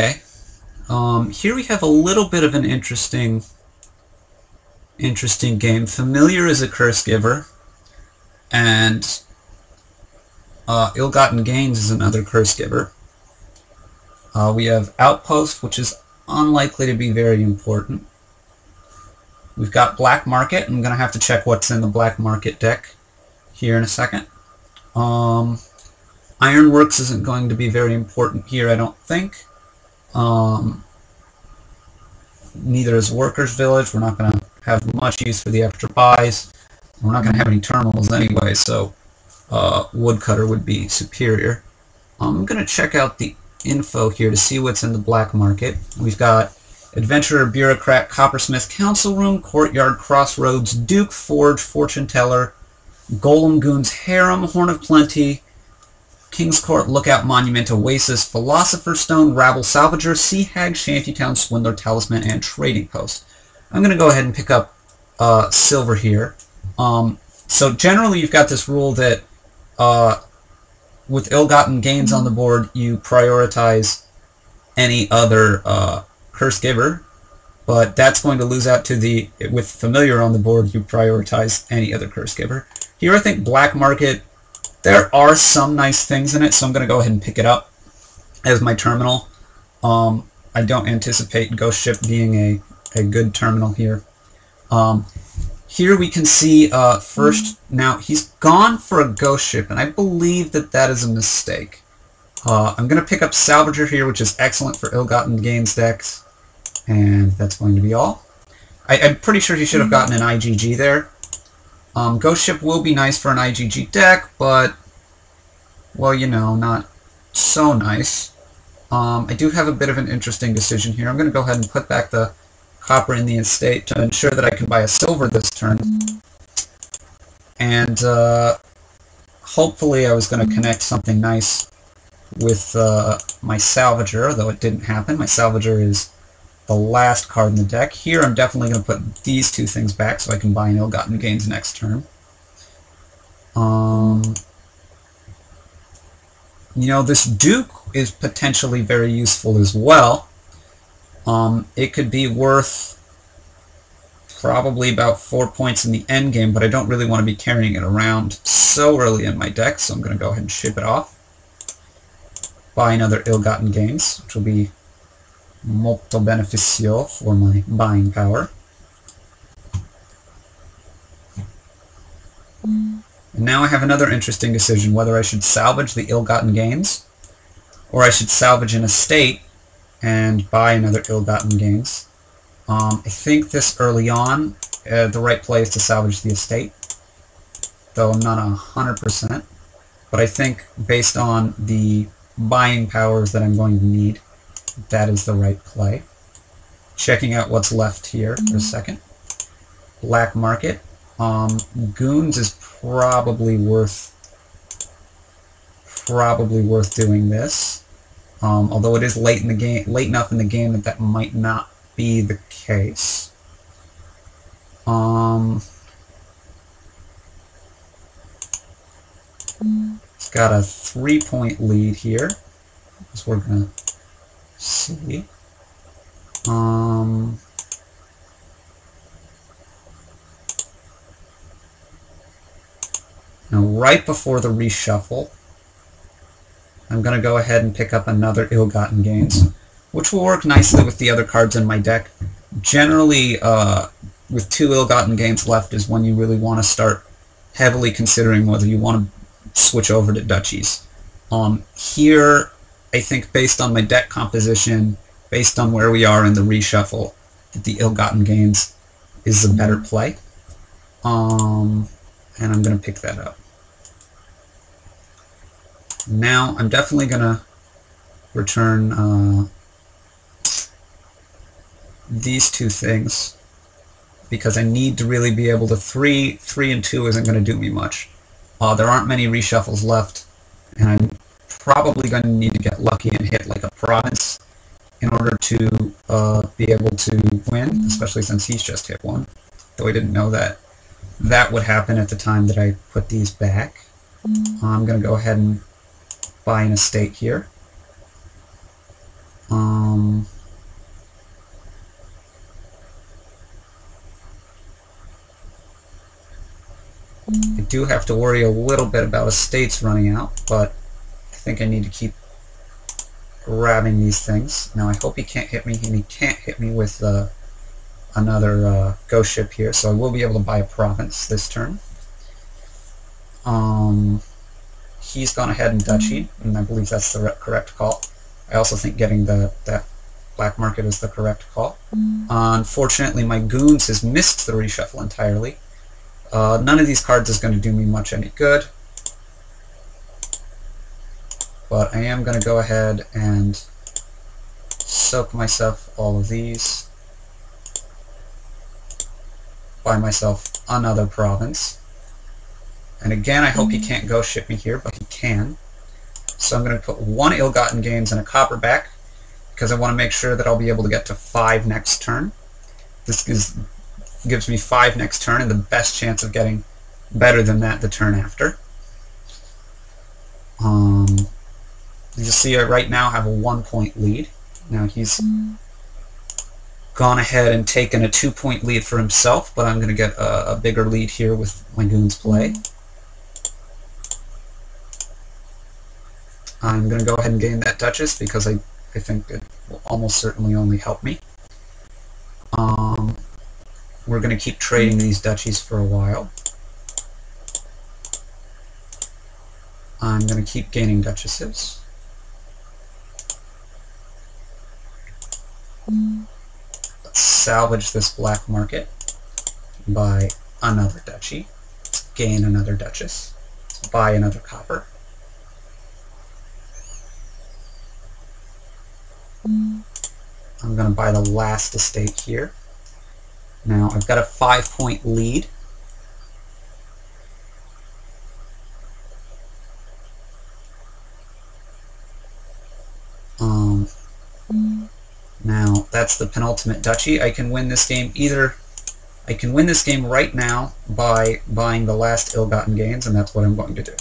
Okay. Here we have a little bit of an interesting game. Familiar is a curse giver, and ill-gotten gains is another curse giver. We have outpost, which is unlikely to be very important. We've got black market. I'm going to have to check what's in the black market deck here in a second. Ironworks isn't going to be very important here, I don't think. Neither is Workers' Village. We're not going to have much use for the extra buys. We're not going to have any terminals anyway, so Woodcutter would be superior. I'm going to check out the info here to see what's in the black market. We've got Adventurer, Bureaucrat, Coppersmith, Council Room, Courtyard, Crossroads, Duke, Forge, Fortune Teller, Golem Goons, Harem, Horn of Plenty, King's Court, Lookout, Monument, Oasis, Philosopher's Stone, Rabble, Salvager, Sea Hag, Shantytown, Swindler, Talisman, and Trading Post. I'm going to go ahead and pick up silver here. So generally you've got this rule that with ill-gotten gains on the board, you prioritize any other curse giver, but that's going to lose out to the, with familiar on the board, you prioritize any other curse giver. Here I think black market, there are some nice things in it, so I'm going to go ahead and pick it up as my terminal. I don't anticipate Ghost Ship being a good terminal here. Here we can see first, now he's gone for a Ghost Ship, and I believe that that is a mistake. I'm going to pick up Salvager here, which is excellent for ill-gotten gains decks, and that's going to be all. I'm pretty sure he should have gotten an IGG there. Ghost Ship will be nice for an IGG deck, but, well, you know, not so nice. I do have a bit of an interesting decision here. I'm going to go ahead and put back the copper in the estate to ensure that I can buy a silver this turn. And hopefully I was going to connect something nice with my Salvager, though it didn't happen. My Salvager is the last card in the deck. Here I'm definitely going to put these two things back so I can buy an ill-gotten gains next turn. You know, this Duke is potentially very useful as well. It could be worth probably about 4 points in the end game, but I don't really want to be carrying it around so early in my deck, so I'm going to go ahead and ship it off. Buy another ill-gotten gains, which will be molto beneficio for my buying power. And now I have another interesting decision, whether I should salvage the ill-gotten gains, or I should salvage an estate and buy another ill-gotten gains. I think this early on, the right play is to salvage the estate, though I'm not 100%. But I think based on the buying powers that I'm going to need, that is the right play. Checking out what's left here for a second. Black market. Goons is probably worth doing this. Although it is late in the game, late enough in the game that that might not be the case. It's got a 3-point lead here, as we're gonna see. Now, right before the reshuffle, I'm going to go ahead and pick up another ill-gotten gains, which will work nicely with the other cards in my deck. Generally, with 2 ill-gotten gains left is when you really want to start heavily considering whether you want to switch over to duchies. Here, I think based on my deck composition, based on where we are in the reshuffle, that the ill-gotten gains is the better play. And I'm going to pick that up. Now, I'm definitely going to return these two things because I need to really be able to 3 and 2 isn't going to do me much. There aren't many reshuffles left, and I'm probably going to need to get lucky and hit like a province in order to be able to win, especially since he's just hit one, though I didn't know that that would happen at the time that I put these back. I'm going to go ahead and buy an estate here. I do have to worry a little bit about estates running out, but I think I need to keep grabbing these things. Now I hope he can't hit me, and he can't hit me with another ghost ship here, so I will be able to buy a province this turn. He's gone ahead and duchy, and I believe that's the correct call. I also think getting that black market is the correct call. Unfortunately, my goons has missed the reshuffle entirely. None of these cards is going to do me much any good, but I am going to go ahead and soak myself all of these, buy myself another province, and again I hope he can't ghost ship me here, but he can. So I'm going to put 1 ill-gotten gains and a copper back, because I want to make sure that I'll be able to get to 5 next turn. This gives me 5 next turn and the best chance of getting better than that the turn after. You see I right now have a 1-point lead. Now he's gone ahead and taken a 2-point lead for himself, but I'm going to get a bigger lead here with my goons play. I'm going to go ahead and gain that Duchess because I think it will almost certainly only help me. We're going to keep trading these duchies for a while. I'm going to keep gaining duchesses. Let's salvage this black market, buy another duchy, gain another duchess, buy another copper. I'm going to buy the last estate here. Now I've got a 5-point lead. Now that's the penultimate duchy. I can win this game I can win this game right now by buying the last ill-gotten gains, and that's what I'm going to do.